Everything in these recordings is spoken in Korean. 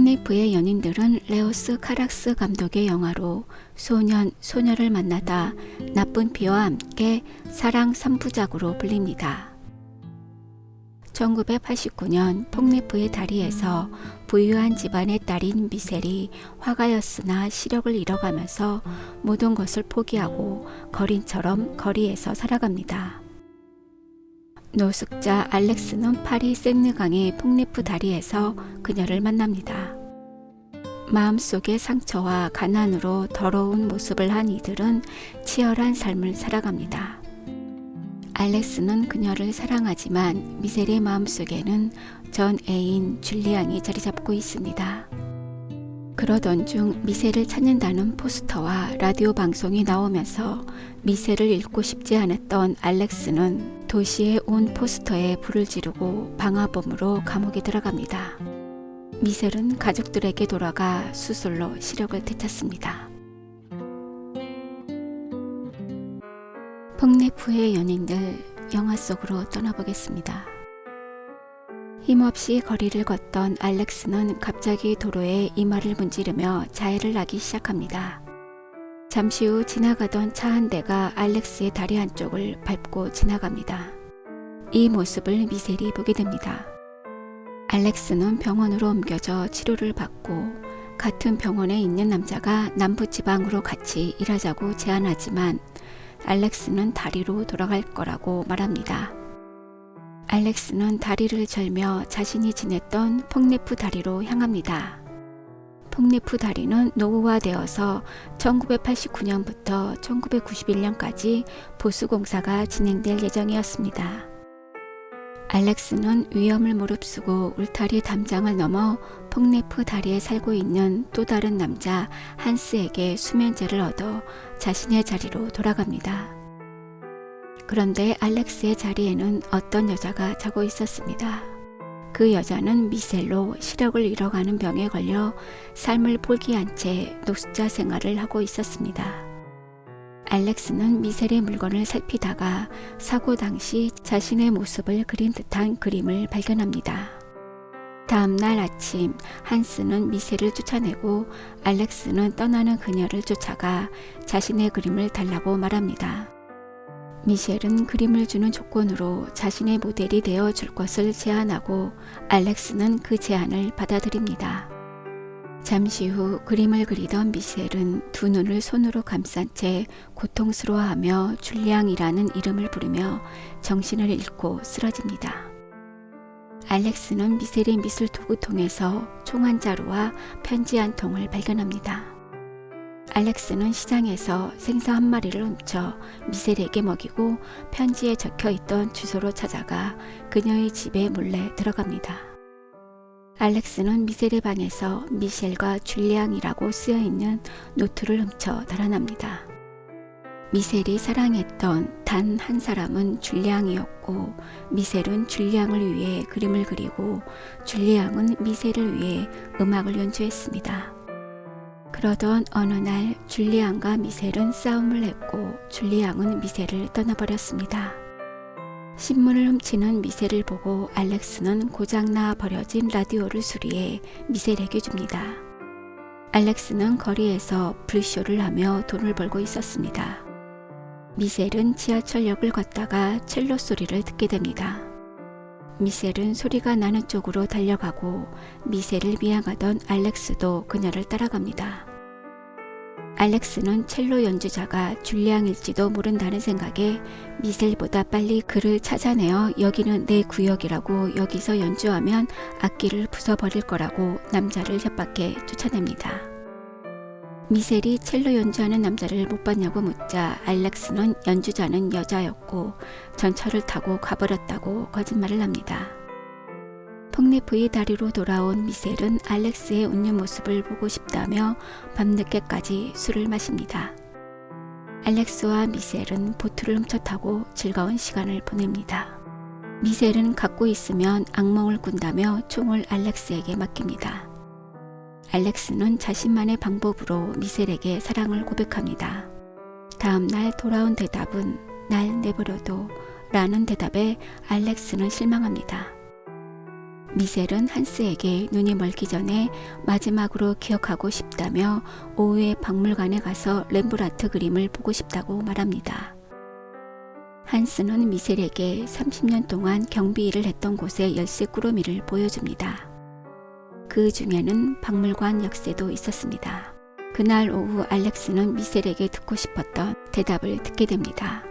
폭네프의 연인들은 레오스 카락스 감독의 영화로 소년, 소녀를 만나다 나쁜 비와 함께 사랑 3부작으로 불립니다. 1989년 폭네프의 다리에서 부유한 집안의 딸인 미셀이 화가였으나 시력을 잃어가면서 모든 것을 포기하고 거린처럼 거리에서 살아갑니다. 노숙자 알렉스는 파리 센느강의 폭네프 다리에서 그녀를 만납니다. 마음속의 상처와 가난으로 더러운 모습을 한 이들은 치열한 삶을 살아갑니다. 알렉스는 그녀를 사랑하지만 미셀의 마음속에는 전 애인 줄리앙이 자리잡고 있습니다. 그러던 중 미셀을 찾는다는 포스터와 라디오 방송이 나오면서 미셀을 잃고 싶지 않았던 알렉스는 도시에 온 포스터에 불을 지르고 방화범으로 감옥에 들어갑니다. 미셀은 가족들에게 돌아가 수술로 시력을 되찾습니다. 폭네프의 연인들 영화 속으로 떠나보겠습니다. 힘없이 거리를 걷던 알렉스는 갑자기 도로에 이마를 문지르며 자해를 하기 시작합니다. 잠시 후 지나가던 차 한 대가 알렉스의 다리 한쪽을 밟고 지나갑니다. 이 모습을 미셀이 보게 됩니다. 알렉스는 병원으로 옮겨져 치료를 받고 같은 병원에 있는 남자가 남부지방으로 같이 일하자고 제안하지만 알렉스는 다리로 돌아갈 거라고 말합니다. 알렉스는 다리를 절며 자신이 지냈던 폭네프 다리로 향합니다. 폭네프 다리는 노후화되어서 1989년부터 1991년까지 보수공사가 진행될 예정이었습니다. 알렉스는 위험을 무릅쓰고 울타리 담장을 넘어 폭네프 다리에 살고 있는 또 다른 남자 한스에게 수면제를 얻어 자신의 자리로 돌아갑니다. 그런데 알렉스의 자리에는 어떤 여자가 자고 있었습니다. 그 여자는 미셀로 시력을 잃어가는 병에 걸려 삶을 포기한 채 노숙자 생활을 하고 있었습니다. 알렉스는 미셀의 물건을 살피다가 사고 당시 자신의 모습을 그린 듯한 그림을 발견합니다. 다음 날 아침 한스는 미셀을 쫓아내고 알렉스는 떠나는 그녀를 쫓아가 자신의 그림을 달라고 말합니다. 미셸은 그림을 주는 조건으로 자신의 모델이 되어 줄 것을 제안하고 알렉스는 그 제안을 받아들입니다. 잠시 후 그림을 그리던 미셸은 두 눈을 손으로 감싼 채 고통스러워하며 줄리앙이라는 이름을 부르며 정신을 잃고 쓰러집니다. 알렉스는 미셸의 미술 도구통에서 총 한 자루와 편지 한 통을 발견합니다. 알렉스는 시장에서 생선 한 마리를 훔쳐 미셀에게 먹이고 편지에 적혀있던 주소로 찾아가 그녀의 집에 몰래 들어갑니다. 알렉스는 미셀의 방에서 미셸과 줄리앙이라고 쓰여있는 노트를 훔쳐 달아납니다. 미셀이 사랑했던 단 한 사람은 줄리앙이었고 미셀은 줄리앙을 위해 그림을 그리고 줄리앙은 미셀을 위해 음악을 연주했습니다. 그러던 어느 날 줄리앙과 미셀은 싸움을 했고 줄리앙은 미셀을 떠나버렸습니다. 신문을 훔치는 미셀을 보고 알렉스는 고장나 버려진 라디오를 수리해 미셀에게 줍니다. 알렉스는 거리에서 불쇼를 하며 돈을 벌고 있었습니다. 미셀은 지하철역을 걷다가 첼로 소리를 듣게 됩니다. 미셀은 소리가 나는 쪽으로 달려가고 미셀을 미행하던 알렉스도 그녀를 따라갑니다. 알렉스는 첼로 연주자가 줄리앙일지도 모른다는 생각에 미셀보다 빨리 그를 찾아내어 여기는 내 구역이라고 여기서 연주하면 악기를 부숴버릴 거라고 남자를 협박해 쫓아냅니다. 미셀이 첼로 연주하는 남자를 못 봤냐고 묻자 알렉스는 연주자는 여자였고 전철을 타고 가버렸다고 거짓말을 합니다. 폭네프의 다리로 돌아온 미셀은 알렉스의 웃는 모습을 보고 싶다며 밤늦게까지 술을 마십니다. 알렉스와 미셀은 보트를 훔쳐 타고 즐거운 시간을 보냅니다. 미셀은 갖고 있으면 악몽을 꾼다며 총을 알렉스에게 맡깁니다. 알렉스는 자신만의 방법으로 미셀에게 사랑을 고백합니다. 다음 날 돌아온 대답은 날 내버려둬 라는 대답에 알렉스는 실망합니다. 미셀은 한스에게 눈이 멀기 전에 마지막으로 기억하고 싶다며 오후에 박물관에 가서 렘브란트 그림을 보고 싶다고 말합니다. 한스는 미셀에게 30년 동안 경비 일을 했던 곳의 열쇠 꾸러미를 보여줍니다. 그 중에는 박물관 역세도 있었습니다. 그날 오후 알렉스는 미셀에게 듣고 싶었던 대답을 듣게 됩니다.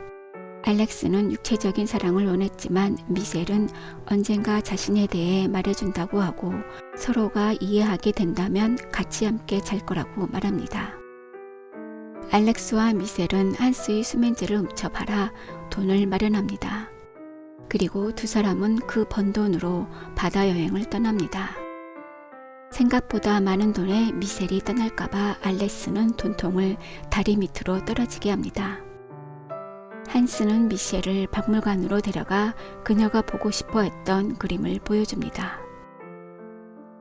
알렉스는 육체적인 사랑을 원했지만 미셀은 언젠가 자신에 대해 말해준다고 하고 서로가 이해하게 된다면 같이 함께 잘 거라고 말합니다. 알렉스와 미셀은 한스의 수면제를 훔쳐 팔아 돈을 마련합니다. 그리고 두 사람은 그 번 돈으로 바다 여행을 떠납니다. 생각보다 많은 돈에 미셀이 떠날까봐 알렉스는 돈통을 다리 밑으로 떨어지게 합니다. 한스는 미셸을 박물관으로 데려가 그녀가 보고 싶어 했던 그림을 보여줍니다.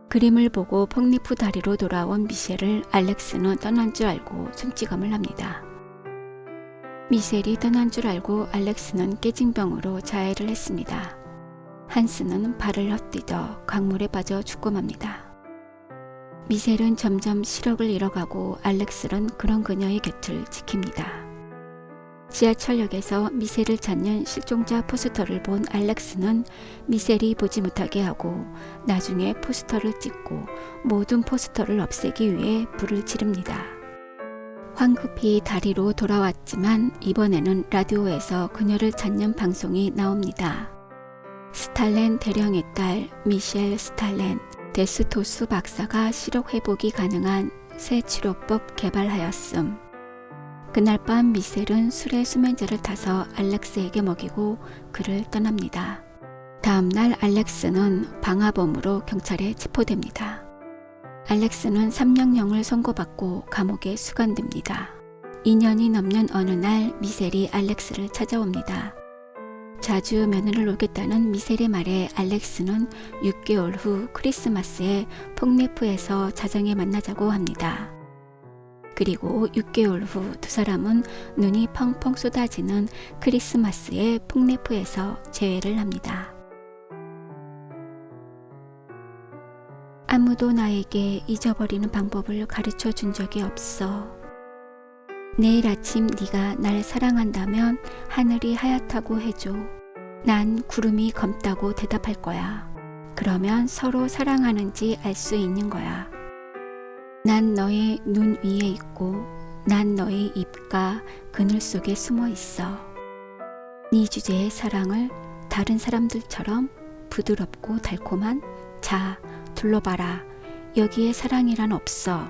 그림을 보고 폭리프 다리로 돌아온 미셸을 알렉스는 떠난 줄 알고 숨지검을 합니다. 미셸이 떠난 줄 알고 알렉스는 깨진 병으로 자해를 했습니다. 한스는 발을 헛디뎌 강물에 빠져 죽고 맙니다. 미셸은 점점 시력을 잃어가고 알렉스는 그런 그녀의 곁을 지킵니다. 지하철역에서 미셀을 찾는 실종자 포스터를 본 알렉스는 미셀이 보지 못하게 하고 나중에 포스터를 찍고 모든 포스터를 없애기 위해 불을 지릅니다. 황급히 다리로 돌아왔지만 이번에는 라디오에서 그녀를 찾는 방송이 나옵니다. 스탈렌 대령의 딸 미셸 스탈렌 데스토스 박사가 시력 회복이 가능한 새 치료법 개발하였음. 그날 밤 미셀은 술에 수면제를 타서 알렉스에게 먹이고 그를 떠납니다. 다음날 알렉스는 방화범으로 경찰에 체포됩니다. 알렉스는 3년형을 선고받고 감옥에 수감됩니다. 2년이 넘는 어느 날 미셀이 알렉스를 찾아옵니다. 자주 면회를 오겠다는 미셀의 말에 알렉스는 6개월 후 크리스마스에 폭네프에서 자정에 만나자고 합니다. 그리고 6개월 후 두 사람은 눈이 펑펑 쏟아지는 크리스마스에 폭네프에서 재회를 합니다. 아무도 나에게 잊어버리는 방법을 가르쳐 준 적이 없어. 내일 아침 네가 날 사랑한다면 하늘이 하얗다고 해줘. 난 구름이 검다고 대답할 거야. 그러면 서로 사랑하는지 알 수 있는 거야. 난 너의 눈 위에 있고 난 너의 입과 그늘 속에 숨어 있어. 네 주제의 사랑을 다른 사람들처럼 부드럽고 달콤한 자, 둘러봐라. 여기에 사랑이란 없어.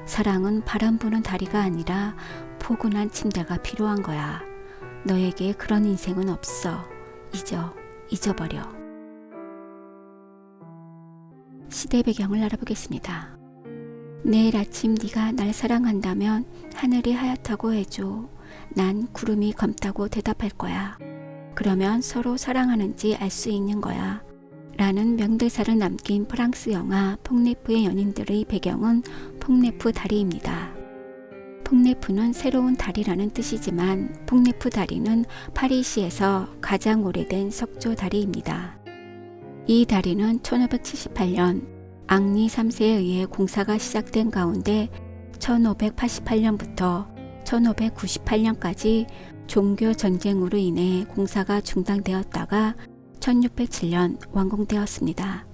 사랑은 바람 부는 다리가 아니라 포근한 침대가 필요한 거야. 너에게 그런 인생은 없어. 잊어버려. 시대 배경을 알아보겠습니다. 내일 아침 네가 날 사랑한다면 하늘이 하얗다고 해줘. 난 구름이 검다고 대답할 거야. 그러면 서로 사랑하는지 알 수 있는 거야. 라는 명대사를 남긴 프랑스 영화 폭네프의 연인들의 배경은 폭네프 다리입니다. 폭네프는 새로운 다리라는 뜻이지만 폭네프 다리는 파리시에서 가장 오래된 석조 다리입니다. 이 다리는 1578년 앙리 3세에 의해 공사가 시작된 가운데 1588년부터 1598년까지 종교 전쟁으로 인해 공사가 중단되었다가 1607년 완공되었습니다.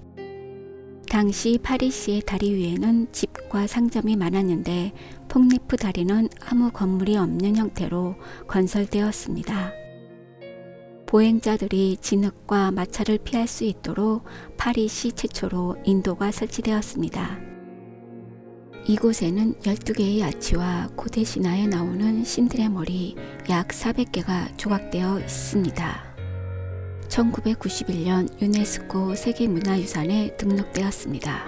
당시 파리시의 다리 위에는 집과 상점이 많았는데 폭네프 다리는 아무 건물이 없는 형태로 건설되었습니다. 보행자들이 진흙과 마찰을 피할 수 있도록 파리시 최초로 인도가 설치되었습니다. 이곳에는 12개의 아치와 고대 신화에 나오는 신들의 머리 약 400개가 조각되어 있습니다. 1991년 유네스코 세계문화유산에 등록되었습니다.